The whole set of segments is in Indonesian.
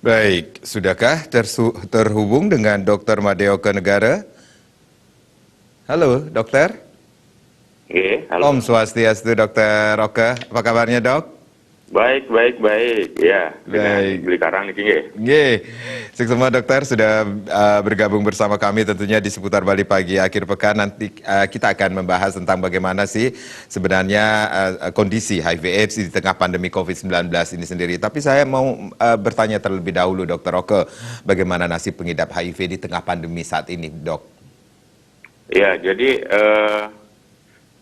Baik, sudahkah terhubung dengan Dr. Madeo Kenegara? Halo, dokter. Oke, Om halo. Swastiastu, Dokter Oke. Apa kabarnya, Dok? Baik, baik, baik. Ya, dengan Baik. Beli Karang nih, nggih. Nggih, semua dokter sudah bergabung bersama kami tentunya di seputar Bali Pagi akhir pekan. Nanti kita akan membahas tentang bagaimana sih sebenarnya kondisi HIV/AIDS di tengah pandemi COVID-19 ini sendiri. Tapi saya mau bertanya terlebih dahulu, Dokter Oke, bagaimana nasib pengidap HIV di tengah pandemi saat ini, Dok? Ya, jadi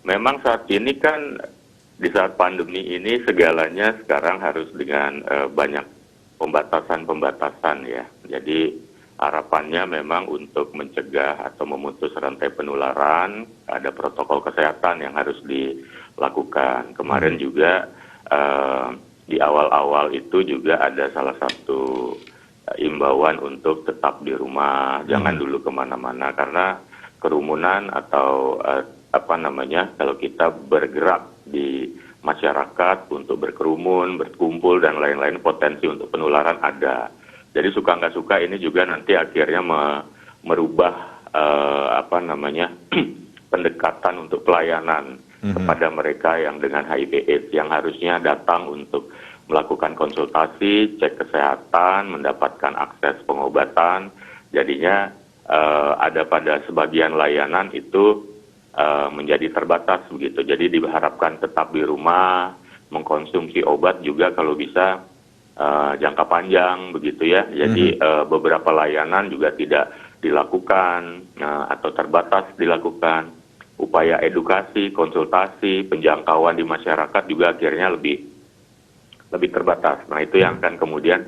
memang saat ini kan di saat pandemi ini segalanya sekarang harus dengan banyak pembatasan-pembatasan ya. Jadi harapannya memang untuk mencegah atau memutus rantai penularan, ada protokol kesehatan yang harus dilakukan. Kemarin juga di awal-awal itu juga ada salah satu imbauan untuk tetap di rumah, jangan dulu kemana-mana karena kerumunan atau kalau kita bergerak di masyarakat untuk berkerumun, berkumpul dan lain-lain potensi untuk penularan ada. Jadi suka nggak suka ini juga nanti akhirnya merubah pendekatan untuk pelayanan kepada mereka yang dengan HIV/AIDS yang harusnya datang untuk melakukan konsultasi, cek kesehatan, mendapatkan akses pengobatan. Jadinya ada pada sebagian layanan itu menjadi terbatas begitu. Jadi diharapkan tetap di rumah, mengkonsumsi obat juga kalau bisa jangka panjang begitu ya. Jadi beberapa layanan juga tidak dilakukan atau terbatas dilakukan. Upaya edukasi, konsultasi, penjangkauan di masyarakat juga akhirnya lebih terbatas. Nah itu yang akan kemudian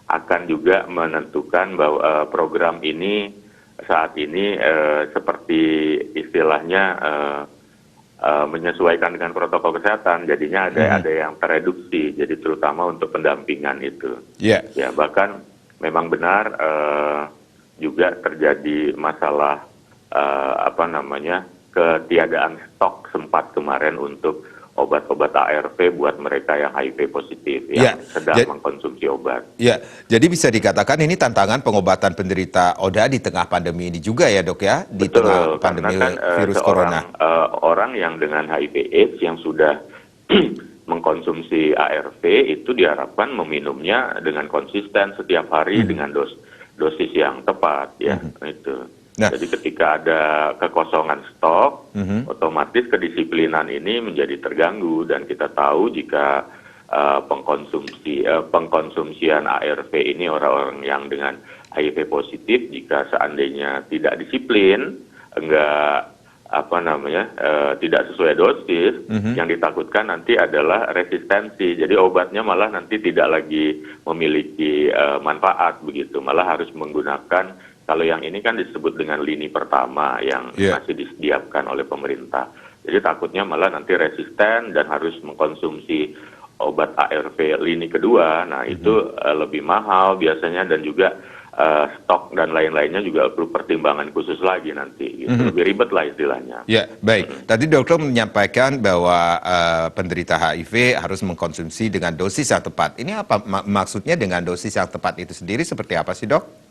akan juga menentukan bahwa program ini saat ini seperti istilahnya menyesuaikan dengan protokol kesehatan, jadinya ada yang tereduksi, jadi terutama untuk pendampingan itu. Yeah. Ya bahkan memang benar juga terjadi masalah ketiadaan stok sempat kemarin untuk obat-obat ARV buat mereka yang HIV positif yang sedang mengkonsumsi obat. Ya, jadi bisa dikatakan ini tantangan pengobatan penderita ODA di tengah pandemi ini juga ya, Dok ya, di tengah pandemi virus corona. Orang yang dengan HIV/AIDS yang sudah mengkonsumsi ARV itu diharapkan meminumnya dengan konsisten setiap hari dengan dosis yang tepat ya itu. Nah, jadi ketika ada kekosongan stok, otomatis kedisiplinan ini menjadi terganggu dan kita tahu jika pengkonsumsian ARV ini orang-orang yang dengan HIV positif jika seandainya tidak disiplin, tidak sesuai dosis, yang ditakutkan nanti adalah resistensi. Jadi obatnya malah nanti tidak lagi memiliki manfaat begitu, malah harus menggunakan. Kalau yang ini kan disebut dengan lini pertama yang masih disediakan oleh pemerintah. Jadi takutnya malah nanti resisten dan harus mengkonsumsi obat ARV lini kedua. Nah itu lebih mahal biasanya dan juga stok dan lain-lainnya juga perlu pertimbangan khusus lagi nanti. Gitu. Lebih ribet lah istilahnya. Ya, baik. Tadi dokter menyampaikan bahwa penderita HIV harus mengkonsumsi dengan dosis yang tepat. Ini apa maksudnya dengan dosis yang tepat itu sendiri seperti apa sih, Dok?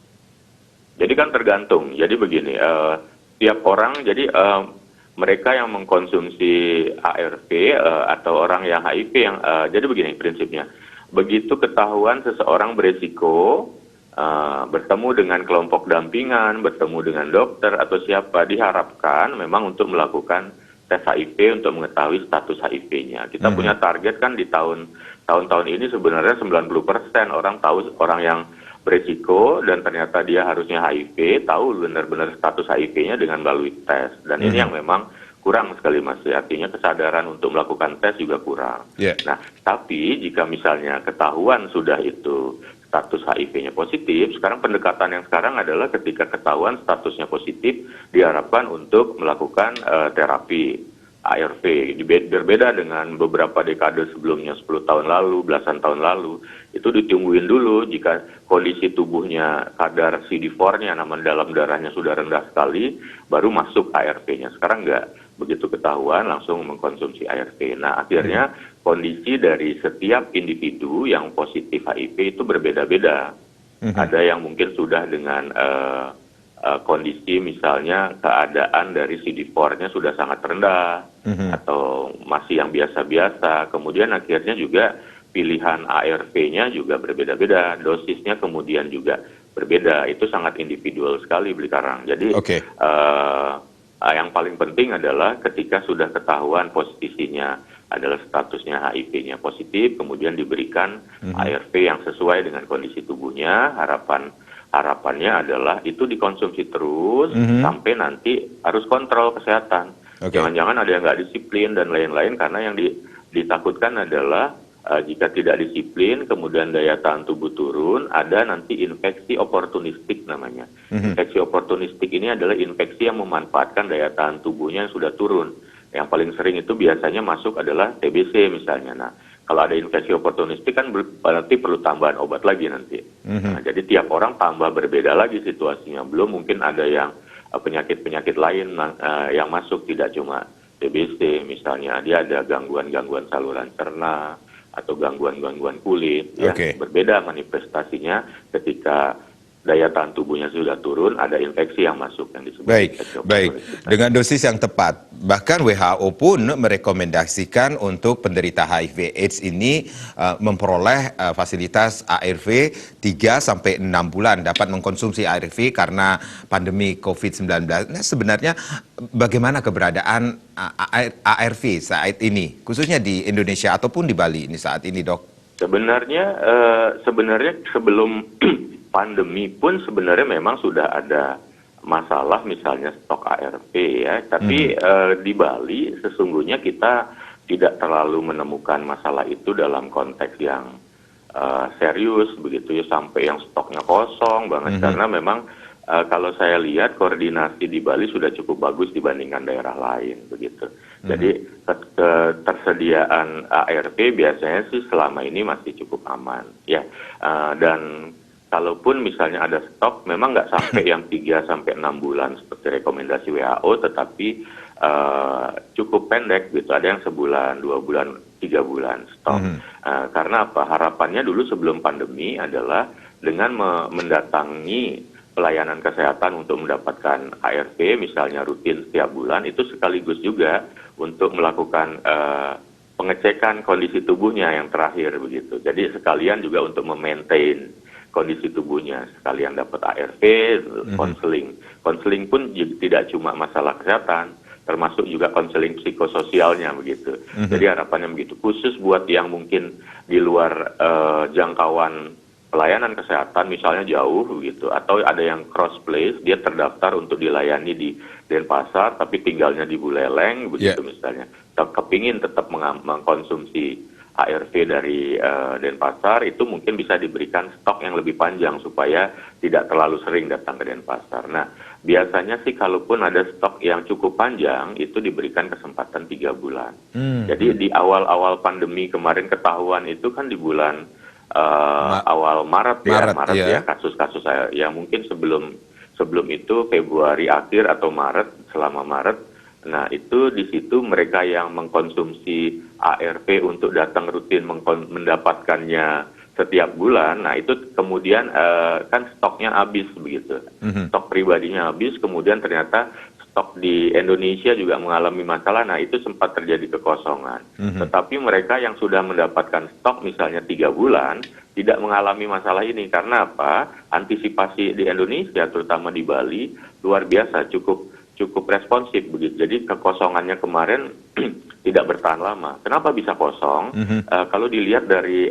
Jadi kan tergantung. Jadi begini, tiap orang, jadi mereka yang mengkonsumsi ARV atau orang yang HIV yang, jadi begini prinsipnya. Begitu ketahuan seseorang beresiko, bertemu dengan kelompok dampingan, bertemu dengan dokter atau siapa, diharapkan memang untuk melakukan tes HIV untuk mengetahui status HIV-nya. Kita punya target kan di tahun-tahun ini sebenarnya 90% orang tahu orang yang beresiko dan ternyata dia harusnya HIV, tahu benar-benar status HIV-nya dengan melalui tes. Dan ini yang memang kurang sekali Mas, artinya kesadaran untuk melakukan tes juga kurang. Nah, tapi jika misalnya ketahuan sudah itu status HIV-nya positif, sekarang pendekatan yang sekarang adalah ketika ketahuan statusnya positif, diharapkan untuk melakukan terapi ARV. Berbeda dengan beberapa dekade sebelumnya, 10 tahun lalu, belasan tahun lalu, itu ditungguin dulu jika kondisi tubuhnya kadar CD4-nya, nama dalam darahnya sudah rendah sekali, baru masuk ARV-nya. Sekarang enggak. begitu ketahuan langsung mengkonsumsi ARV. Nah, akhirnya kondisi dari setiap individu yang positif HIV itu berbeda-beda. Ada yang mungkin sudah dengan kondisi misalnya keadaan dari CD4-nya sudah sangat rendah, atau masih yang biasa-biasa. Kemudian akhirnya juga pilihan ARV-nya juga berbeda-beda, dosisnya kemudian juga berbeda. Itu sangat individual sekali Blikarang. Jadi yang paling penting adalah ketika sudah ketahuan posisinya adalah statusnya HIV-nya positif, kemudian diberikan ARV yang sesuai dengan kondisi tubuhnya. Harapannya adalah itu dikonsumsi terus sampai nanti harus kontrol kesehatan. Jangan-jangan ada yang nggak disiplin dan lain-lain, karena yang ditakutkan adalah jika tidak disiplin, kemudian daya tahan tubuh turun, ada nanti infeksi oportunistik namanya. Infeksi oportunistik ini adalah infeksi yang memanfaatkan daya tahan tubuhnya yang sudah turun. Yang paling sering itu biasanya masuk adalah TBC misalnya. Nah, kalau ada infeksi oportunistik kan berarti perlu tambahan obat lagi nanti. Nah, jadi tiap orang tambah berbeda lagi situasinya. Belum mungkin ada yang penyakit-penyakit lain yang masuk, tidak cuma TBC misalnya. Dia ada gangguan-gangguan saluran cerna, atau gangguan-gangguan kulit, yang berbeda manifestasinya ketika daya tahan tubuhnya sudah turun, ada infeksi yang masuk yang disebut infeksi oportunistik. Dengan dosis yang tepat. Bahkan WHO pun merekomendasikan untuk penderita HIV/AIDS ini memperoleh fasilitas ARV 3-6 bulan, dapat mengkonsumsi ARV karena pandemi COVID-19. Nah, sebenarnya bagaimana keberadaan ARV saat ini, khususnya di Indonesia ataupun di Bali ini saat ini, Dok? Sebenarnya sebelum pandemi pun sebenarnya memang sudah ada masalah misalnya stok ARV ya, tapi di Bali sesungguhnya kita tidak terlalu menemukan masalah itu dalam konteks yang serius begitu ya, sampai yang stoknya kosong banget, karena memang kalau saya lihat koordinasi di Bali sudah cukup bagus dibandingkan daerah lain begitu. Jadi ketersediaan ARV biasanya sih selama ini masih cukup aman ya, dan kalaupun misalnya ada stok, memang nggak sampai yang 3-6 bulan seperti rekomendasi WHO, tetapi cukup pendek gitu. Ada yang sebulan, 2 bulan, 3 bulan stok. Karena apa? Harapannya dulu sebelum pandemi adalah dengan mendatangi pelayanan kesehatan untuk mendapatkan ARV, misalnya rutin setiap bulan, itu sekaligus juga untuk melakukan pengecekan kondisi tubuhnya yang terakhir begitu. Jadi sekalian juga untuk memaintain kondisi tubuhnya, sekalian dapat ARV, konseling. Konseling pun tidak cuma masalah kesehatan, termasuk juga konseling psikososialnya begitu. Jadi harapannya begitu, khusus buat yang mungkin di luar jangkauan pelayanan kesehatan, misalnya jauh begitu, atau ada yang cross place, dia terdaftar untuk dilayani di Denpasar, tapi tinggalnya di Buleleng begitu misalnya, kepingin tetap mengkonsumsi ARV dari Denpasar, itu mungkin bisa diberikan stok yang lebih panjang supaya tidak terlalu sering datang ke Denpasar. Nah, biasanya sih kalaupun ada stok yang cukup panjang, itu diberikan kesempatan 3 bulan. Jadi di awal-awal pandemi kemarin ketahuan itu kan di bulan awal Maret ya, kasus-kasus ya mungkin sebelum itu Februari akhir atau Maret, selama Maret. Nah, itu di situ mereka yang mengkonsumsi ARV untuk datang rutin mendapatkannya setiap bulan. Nah, itu kemudian kan stoknya habis begitu. Stok pribadinya habis, kemudian ternyata stok di Indonesia juga mengalami masalah. Nah, itu sempat terjadi kekosongan. Tetapi mereka yang sudah mendapatkan stok misalnya 3 bulan tidak mengalami masalah ini. Karena apa? Antisipasi di Indonesia, terutama di Bali, luar biasa, cukup responsif begitu. Jadi kekosongannya kemarin tidak bertahan lama. Kenapa bisa kosong? Kalau dilihat dari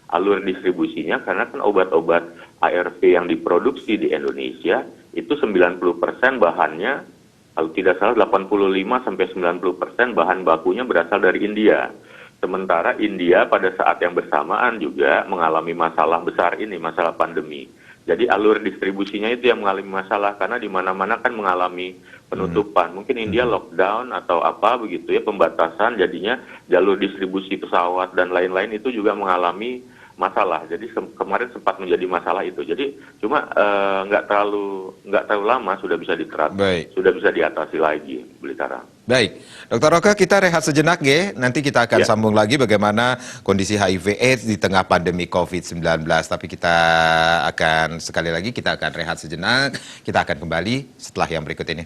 alur distribusinya, karena kan obat-obat ARV yang diproduksi di Indonesia itu 90% bahannya, kalau tidak salah 85-90% bahan bakunya berasal dari India. Sementara India pada saat yang bersamaan juga mengalami masalah besar ini, masalah pandemi. Jadi alur distribusinya itu yang mengalami masalah, karena di mana-mana kan mengalami penutupan. Mungkin India lockdown atau apa begitu ya, pembatasan, jadinya jalur distribusi pesawat dan lain-lain itu juga mengalami masalah. Jadi kemarin sempat menjadi masalah itu. Jadi cuma nggak terlalu lama sudah bisa diterapkan, Baik. sudah bisa diatasi lagi, Blitarang. Baik, Dokter Oka, kita rehat sejenak ya. Nanti kita akan Ya. sambung lagi bagaimana kondisi HIV/AIDS di tengah pandemi COVID-19. Tapi kita akan sekali lagi kita akan rehat sejenak. Kita akan kembali setelah yang berikut ini.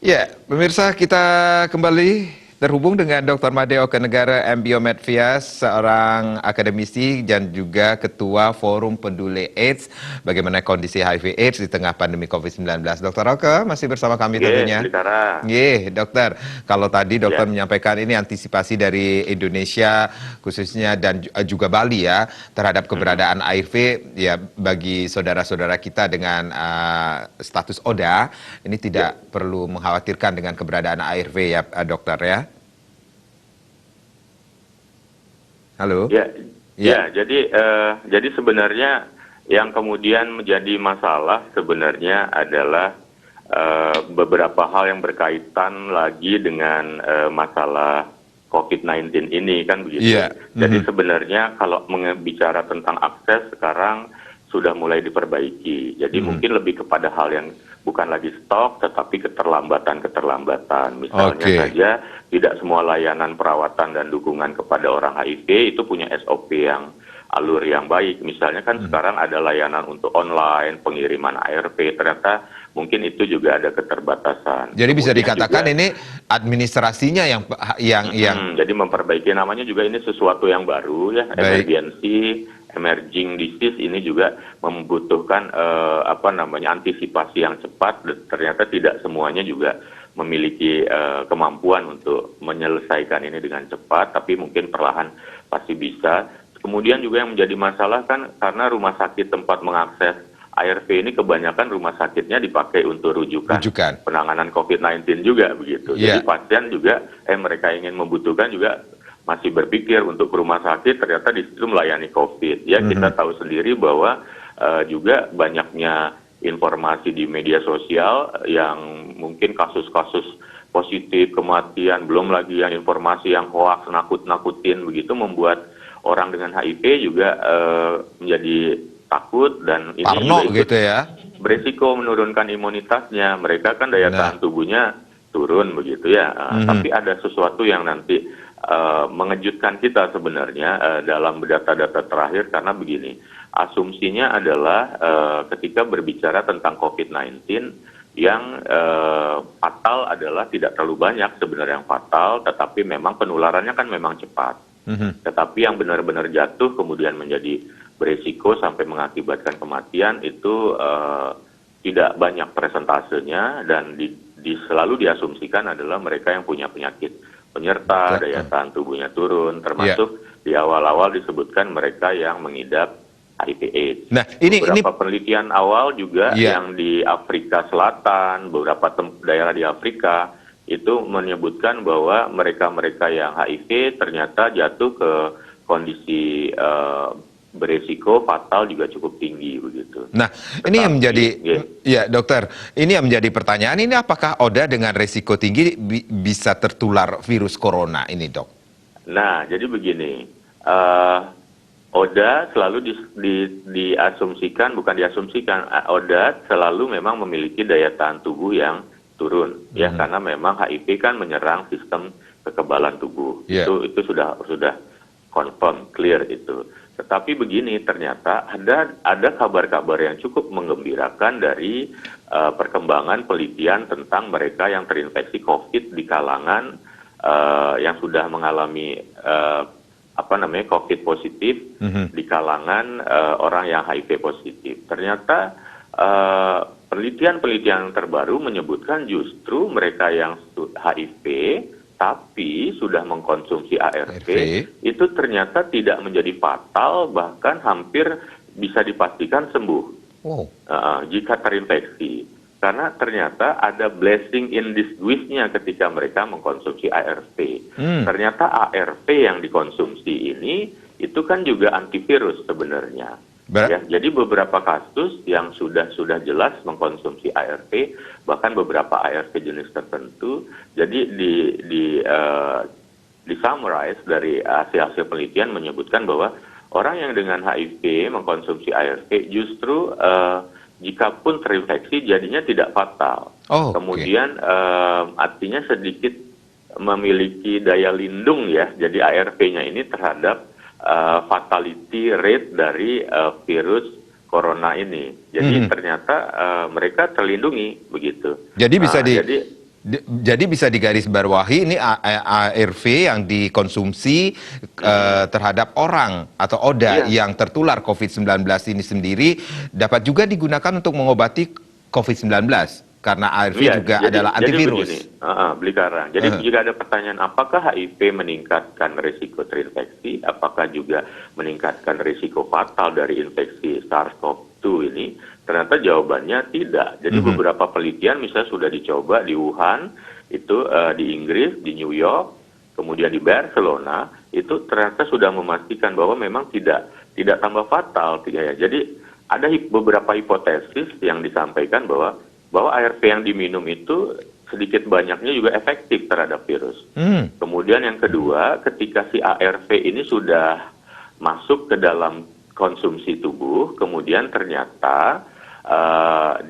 Ya, pemirsa, kita kembali terhubung dengan Dr. Made Oka Negara M. Biomedvias, seorang akademisi dan juga Ketua Forum Peduli AIDS, bagaimana kondisi HIV/AIDS di tengah pandemi COVID-19. Dr. Oka masih bersama kami tentunya. Dokter. Kalau tadi dokter menyampaikan ini antisipasi dari Indonesia khususnya dan juga Bali ya terhadap keberadaan HIV ya bagi saudara-saudara kita dengan status ODA ini tidak perlu mengkhawatirkan dengan keberadaan HIV ya dokter ya. Halo. Ya, jadi sebenarnya yang kemudian menjadi masalah sebenarnya adalah beberapa hal yang berkaitan lagi dengan masalah COVID-19 ini kan begitu. Jadi sebenarnya kalau bicara tentang akses sekarang sudah mulai diperbaiki. Jadi mungkin lebih kepada hal yang bukan lagi stok, tetapi keterlambatan. Misalnya saja tidak semua layanan perawatan dan dukungan kepada orang HIV itu punya SOP yang alur yang baik. Misalnya kan sekarang ada layanan untuk online, pengiriman ARV, ternyata mungkin itu juga ada keterbatasan. Jadi bisa dikatakan juga, ini administrasinya yang jadi memperbaiki, namanya juga ini sesuatu yang baru ya, emerging disease ini juga membutuhkan antisipasi yang cepat. Ternyata tidak semuanya juga memiliki kemampuan untuk menyelesaikan ini dengan cepat, tapi mungkin perlahan pasti bisa. Kemudian juga yang menjadi masalah kan karena rumah sakit tempat mengakses ARV ini kebanyakan rumah sakitnya dipakai untuk rujukan. Penanganan COVID-19 juga begitu. Jadi pasien juga mereka ingin membutuhkan juga masih berpikir untuk ke rumah sakit, ternyata di situ melayani COVID. Ya, kita tahu sendiri bahwa juga banyaknya informasi di media sosial yang mungkin kasus-kasus positif, kematian, belum lagi yang informasi yang hoax, nakut-nakutin begitu, membuat orang dengan HIV juga menjadi takut dan ini Parno juga gitu ya. Beresiko menurunkan imunitasnya. Mereka kan daya tahan tubuhnya turun begitu ya. Tapi ada sesuatu yang nanti mengejutkan kita sebenarnya dalam data-data terakhir, karena begini, asumsinya adalah ketika berbicara tentang COVID-19 yang fatal adalah tidak terlalu banyak sebenarnya yang fatal, tetapi memang penularannya kan memang cepat. Tetapi yang benar-benar jatuh kemudian menjadi beresiko sampai mengakibatkan kematian itu tidak banyak persentasenya, dan selalu diasumsikan adalah mereka yang punya penyakit penyerta, daya tahan tubuhnya turun, termasuk di awal-awal disebutkan mereka yang mengidap HIV/AIDS. Nah, beberapa penelitian awal juga yang di Afrika Selatan, beberapa daerah di Afrika itu menyebutkan bahwa mereka-mereka yang HIV ternyata jatuh ke kondisi beresiko fatal juga cukup tinggi begitu. Nah, ini yang menjadi ya dokter, ini yang menjadi pertanyaan, ini apakah ODA dengan resiko tinggi bisa tertular virus corona ini, Dok? Nah, jadi begini, ODA selalu diasumsikan, bukan diasumsikan, ODA selalu memang memiliki daya tahan tubuh yang turun, ya, karena memang HIV kan menyerang sistem kekebalan tubuh. Itu sudah confirm, clear itu. Tetapi begini, ternyata ada kabar-kabar yang cukup menggembirakan dari perkembangan penelitian tentang mereka yang terinfeksi COVID di kalangan yang sudah mengalami COVID positif di kalangan orang yang HIV positif. Ternyata penelitian-penelitian terbaru menyebutkan justru mereka yang HIV tapi sudah mengkonsumsi ARV itu ternyata tidak menjadi fatal, bahkan hampir bisa dipastikan sembuh jika terinfeksi. Karena ternyata ada blessing in disguise-nya ketika mereka mengkonsumsi ARV. Ternyata ARV yang dikonsumsi ini itu kan juga antivirus sebenarnya. Ber- Ya, jadi beberapa kasus yang sudah jelas mengkonsumsi ARV, bahkan beberapa ARV jenis tertentu. Jadi di summarize dari hasil-hasil penelitian menyebutkan bahwa orang yang dengan HIV mengkonsumsi ARV justru jika pun terinfeksi jadinya tidak fatal. Oh, oke. Kemudian artinya sedikit memiliki daya lindung ya. Jadi ARV-nya ini terhadap fatality rate dari virus corona ini. Jadi ternyata mereka terlindungi begitu. Jadi bisa Jadi jadi bisa digarisbawahi ini ARV yang dikonsumsi terhadap orang atau ODA iya. yang tertular COVID-19 ini sendiri dapat juga digunakan untuk mengobati COVID-19 karena ARV Iya, juga adalah antivirus. Jadi begini, Beli Karang. Jadi jika ada pertanyaan, apakah HIV meningkatkan risiko terinfeksi? Apakah juga meningkatkan risiko fatal dari infeksi SARS-CoV-2 ini? Ternyata jawabannya tidak. Jadi beberapa penelitian misalnya sudah dicoba di Wuhan, itu di Inggris, di New York, kemudian di Barcelona, itu ternyata sudah memastikan bahwa memang tidak tambah fatal. Ya. Jadi ada beberapa hipotesis yang disampaikan bahwa ARV yang diminum itu sedikit banyaknya juga efektif terhadap virus. Kemudian yang kedua, ketika si ARV ini sudah masuk ke dalam konsumsi tubuh, kemudian ternyata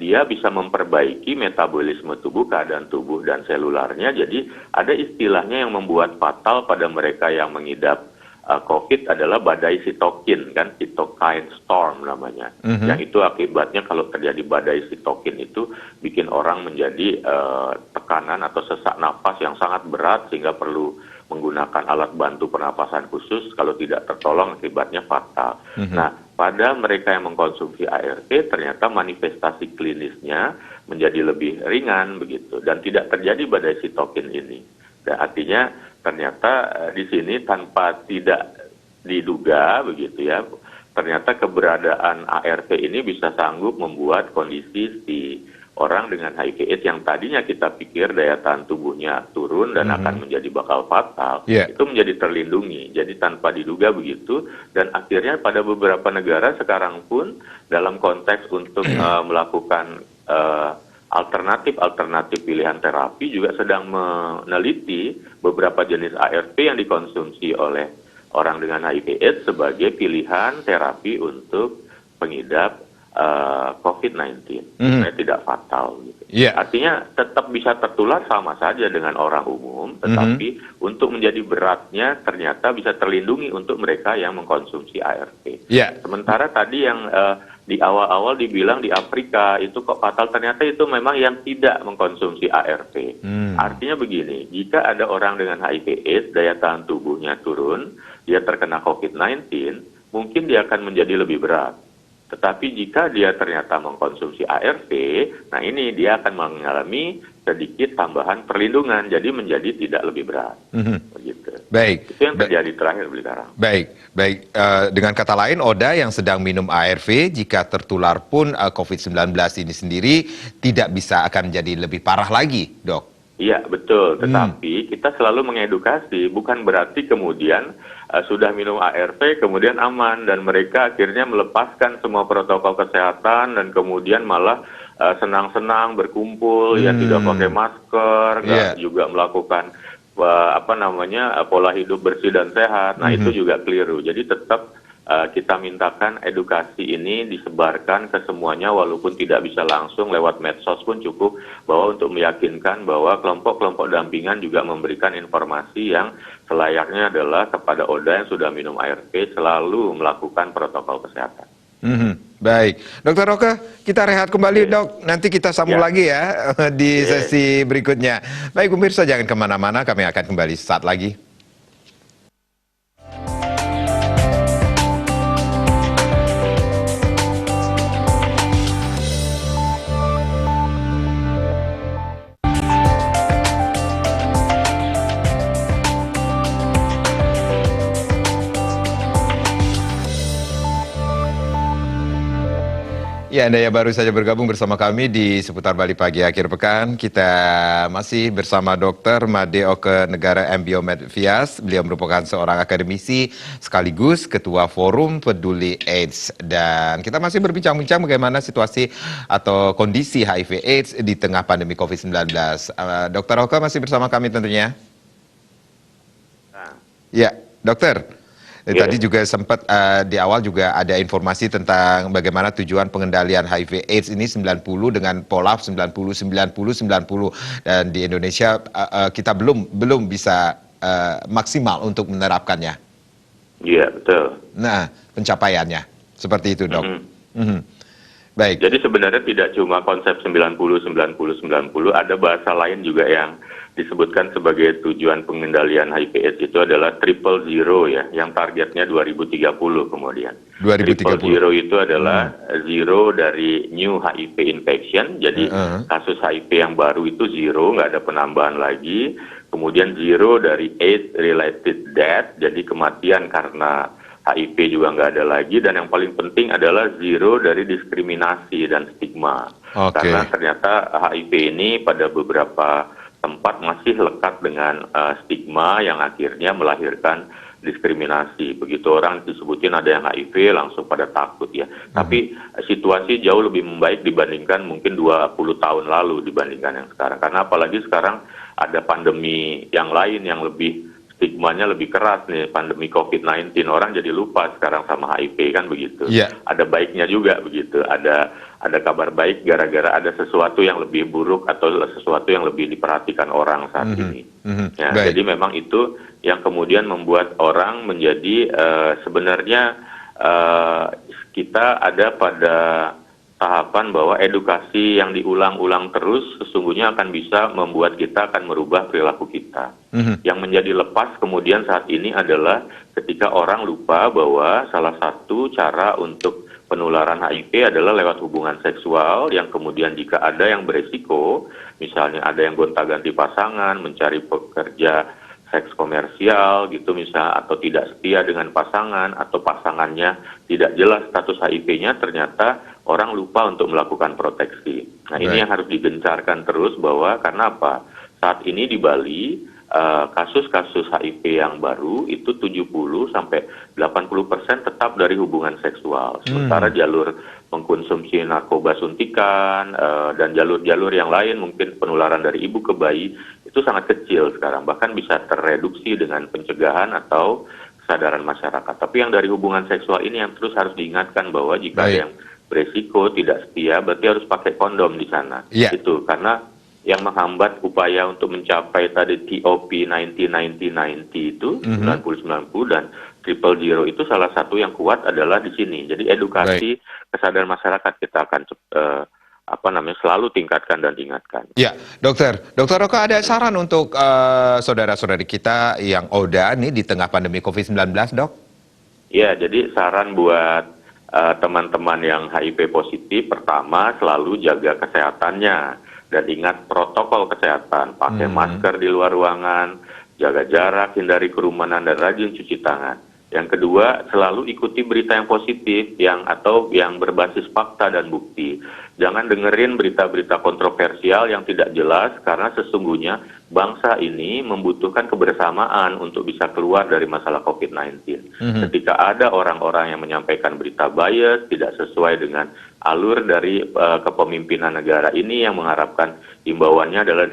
dia bisa memperbaiki metabolisme tubuh, keadaan tubuh dan selularnya. Jadi ada istilahnya yang membuat fatal pada mereka yang mengidap COVID adalah badai sitokin, kan, cytokine storm namanya. Yang itu akibatnya kalau terjadi badai sitokin itu bikin orang menjadi tekanan atau sesak nafas yang sangat berat sehingga perlu menggunakan alat bantu pernapasan khusus, kalau tidak tertolong akibatnya fatal. Nah, pada mereka yang mengkonsumsi ARV ternyata manifestasi klinisnya menjadi lebih ringan begitu dan tidak terjadi badai sitokin ini. Dan artinya ternyata di sini tanpa tidak diduga begitu ya, ternyata keberadaan ARV ini bisa sanggup membuat kondisi si orang dengan HIV/AIDS yang tadinya kita pikir daya tahan tubuhnya turun dan akan menjadi bakal fatal, itu menjadi terlindungi. Jadi tanpa diduga begitu, dan akhirnya pada beberapa negara sekarang pun dalam konteks untuk melakukan alternatif pilihan terapi juga sedang meneliti beberapa jenis ARV yang dikonsumsi oleh orang dengan HIV/AIDS sebagai pilihan terapi untuk pengidap COVID-19, supaya tidak fatal. Gitu. Artinya tetap bisa tertular sama saja dengan orang umum, tetapi untuk menjadi beratnya ternyata bisa terlindungi untuk mereka yang mengkonsumsi ARV. Sementara tadi yang di awal-awal dibilang di Afrika itu kok fatal, ternyata itu memang yang tidak mengkonsumsi ARV. Artinya begini, jika ada orang dengan HIV/AIDS, daya tahan tubuhnya turun, dia terkena COVID-19, mungkin dia akan menjadi lebih berat. Tetapi jika dia ternyata mengkonsumsi ARV, nah ini dia akan mengalami sedikit tambahan perlindungan, jadi menjadi tidak lebih berat. Begitu. Baik. Itu yang terjadi terakhir, Beli Karang. Baik. Dengan kata lain, ODA yang sedang minum ARV, jika tertular pun COVID-19 ini sendiri tidak bisa akan menjadi lebih parah lagi, Dok? Iya, betul. Tetapi kita selalu mengedukasi, bukan berarti kemudian sudah minum ARV kemudian aman dan mereka akhirnya melepaskan semua protokol kesehatan dan kemudian malah senang-senang berkumpul, ya tidak pakai masker, nggak juga melakukan pola hidup bersih dan sehat. Nah itu juga keliru. Jadi tetap kita mintakan edukasi ini disebarkan ke semuanya walaupun tidak bisa langsung lewat medsos pun cukup, bahwa untuk meyakinkan bahwa kelompok-kelompok dampingan juga memberikan informasi yang selayaknya adalah kepada ODA yang sudah minum ARV selalu melakukan protokol kesehatan. Baik, Dokter Roke, kita rehat kembali Dok, nanti kita sambung lagi ya di sesi berikutnya. Baik pemirsa, jangan kemana-mana, kami akan kembali saat lagi. Ya, Anda yang baru saja bergabung bersama kami di seputar Bali Pagi akhir pekan. Kita masih bersama Dr. Made Oke Negara M. Biomed Vias. Beliau merupakan seorang akademisi sekaligus Ketua Forum Peduli AIDS. Dan kita masih berbincang-bincang bagaimana situasi atau kondisi HIV AIDS di tengah pandemi COVID-19. Dr. Oke masih bersama kami tentunya. Ya, dokter. Tadi juga sempat di awal juga ada informasi tentang bagaimana tujuan pengendalian HIV AIDS ini 90 dengan pola 90-90-90 dan di Indonesia kita belum bisa maksimal untuk menerapkannya. Iya, betul. Nah, pencapaiannya seperti itu, Dok. Baik. Jadi sebenarnya tidak cuma konsep 90-90-90, ada bahasa lain juga yang disebutkan sebagai tujuan pengendalian HIV AIDS itu adalah triple zero ya, yang targetnya 2030 kemudian. 2030. Triple zero itu adalah zero dari new HIV infection, jadi kasus HIV yang baru itu zero, nggak ada penambahan lagi. Kemudian zero dari AIDS-related death, jadi kematian karena HIV juga nggak ada lagi. Dan yang paling penting adalah zero dari diskriminasi dan stigma. Karena ternyata HIV ini pada beberapa tempat masih lekat dengan stigma yang akhirnya melahirkan diskriminasi. Begitu orang disebutin ada yang HIV langsung pada takut ya. Tapi situasi jauh lebih membaik dibandingkan mungkin 20 tahun lalu dibandingkan yang sekarang. Karena apalagi sekarang ada pandemi yang lain yang lebih stigmanya lebih keras nih, pandemi COVID-19. Orang jadi lupa sekarang sama HIV kan begitu. Ada baiknya juga begitu. Ada kabar baik gara-gara ada sesuatu yang lebih buruk atau sesuatu yang lebih diperhatikan orang saat ini. Ya, jadi memang itu yang kemudian membuat orang menjadi sebenarnya kita ada pada tahapan bahwa edukasi yang diulang-ulang terus sesungguhnya akan bisa membuat kita akan merubah perilaku kita. Yang menjadi lepas kemudian saat ini adalah ketika orang lupa bahwa salah satu cara untuk penularan HIV adalah lewat hubungan seksual yang kemudian jika ada yang beresiko, misalnya ada yang gonta-ganti pasangan, mencari pekerja seks komersial gitu misalnya, atau tidak setia dengan pasangan, atau pasangannya tidak jelas status HIV-nya, ternyata orang lupa untuk melakukan proteksi. Nah ini yang harus digencarkan terus bahwa karena apa? Saat ini di Bali kasus-kasus HIV yang baru itu 70-80% tetap dari hubungan seksual. Sementara jalur mengkonsumsi narkoba suntikan dan jalur-jalur yang lain mungkin penularan dari ibu ke bayi itu sangat kecil sekarang. Bahkan bisa terreduksi dengan pencegahan atau kesadaran masyarakat. Tapi yang dari hubungan seksual ini yang terus harus diingatkan bahwa jika ada yang beresiko tidak setia berarti harus pakai kondom di sana. Itu karena yang menghambat upaya untuk mencapai tadi TOP 90-90-90 itu 90-90 dan triple zero itu salah satu yang kuat adalah di sini. Jadi edukasi kesadaran masyarakat kita akan selalu tingkatkan dan ingatkan. Ya, Dokter Oke ada saran untuk saudara-saudari kita yang ODA nih di tengah pandemi COVID-19, Dok? Ya, jadi saran buat teman-teman yang HIV positif, pertama selalu jaga kesehatannya. Dan ingat protokol kesehatan, pakai masker di luar ruangan, jaga jarak, hindari kerumunan, dan rajin cuci tangan. Yang kedua, selalu ikuti berita yang positif atau yang berbasis fakta dan bukti. Jangan dengerin berita-berita kontroversial yang tidak jelas, karena sesungguhnya bangsa ini membutuhkan kebersamaan untuk bisa keluar dari masalah COVID-19. Ketika ada orang-orang yang menyampaikan berita bias, tidak sesuai dengan alur dari kepemimpinan negara ini yang mengharapkan imbauannya adalah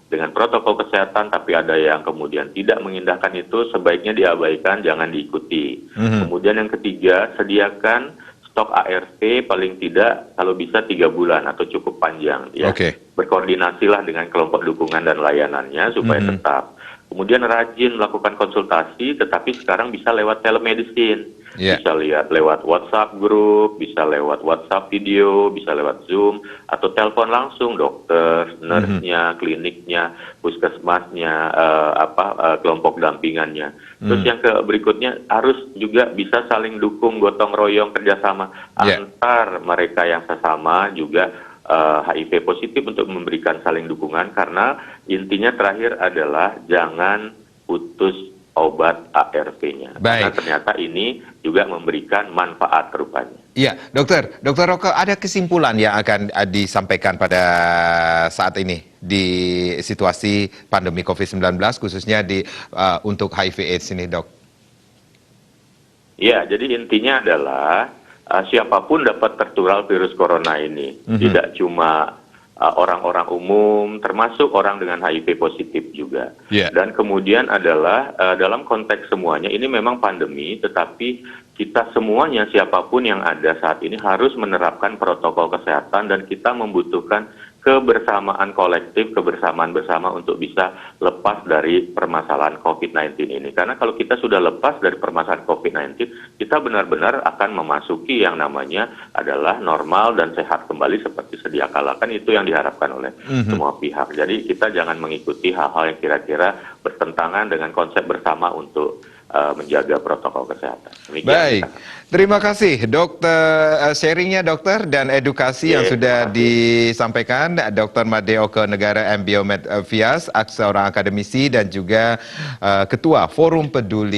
dengan protokol kesehatan, tapi ada yang kemudian tidak mengindahkan itu, sebaiknya diabaikan, jangan diikuti. Kemudian yang ketiga, sediakan stok ARV paling tidak kalau bisa 3 bulan atau cukup panjang. Ya. Berkoordinasilah dengan kelompok dukungan dan layanannya supaya tetap. Kemudian rajin melakukan konsultasi, tetapi sekarang bisa lewat telemedicine. Bisa lihat lewat WhatsApp grup, bisa lewat WhatsApp video, bisa lewat Zoom, atau telepon langsung dokter, nurse-nya, kliniknya, puskesmasnya, kelompok dampingannya. Terus yang berikutnya harus juga bisa saling dukung, gotong royong, kerjasama antar mereka yang sesama juga HIV positif untuk memberikan saling dukungan, karena intinya terakhir adalah jangan putus obat ARV-nya. Karena Baik. ternyata ini juga memberikan manfaat rupanya. Iya, dokter Roko, ada kesimpulan yang akan disampaikan pada saat ini di situasi pandemi COVID-19 khususnya untuk HIV/AIDS ini, dok? Ya, jadi intinya adalah siapapun dapat tertular virus corona ini, tidak cuma orang-orang umum, termasuk orang dengan HIV positif juga. Yeah. Dan kemudian adalah dalam konteks semuanya, ini memang pandemi, tetapi kita semuanya, siapapun yang ada saat ini harus menerapkan protokol kesehatan dan kita membutuhkan kebersamaan kolektif, kebersamaan bersama untuk bisa lepas dari permasalahan COVID-19 ini. Karena kalau kita sudah lepas dari permasalahan COVID-19, kita benar-benar akan memasuki yang namanya adalah normal dan sehat kembali seperti sedia kala. Kan itu yang diharapkan oleh semua pihak. Jadi kita jangan mengikuti hal-hal yang kira-kira bertentangan dengan konsep bersama untuk menjaga protokol kesehatan. Demikian. Baik, terima kasih dokter sharingnya dokter dan edukasi yang sudah disampaikan Dr. Made Oke Negara M. Biomed Vias, seorang akademisi dan juga Ketua Forum Peduli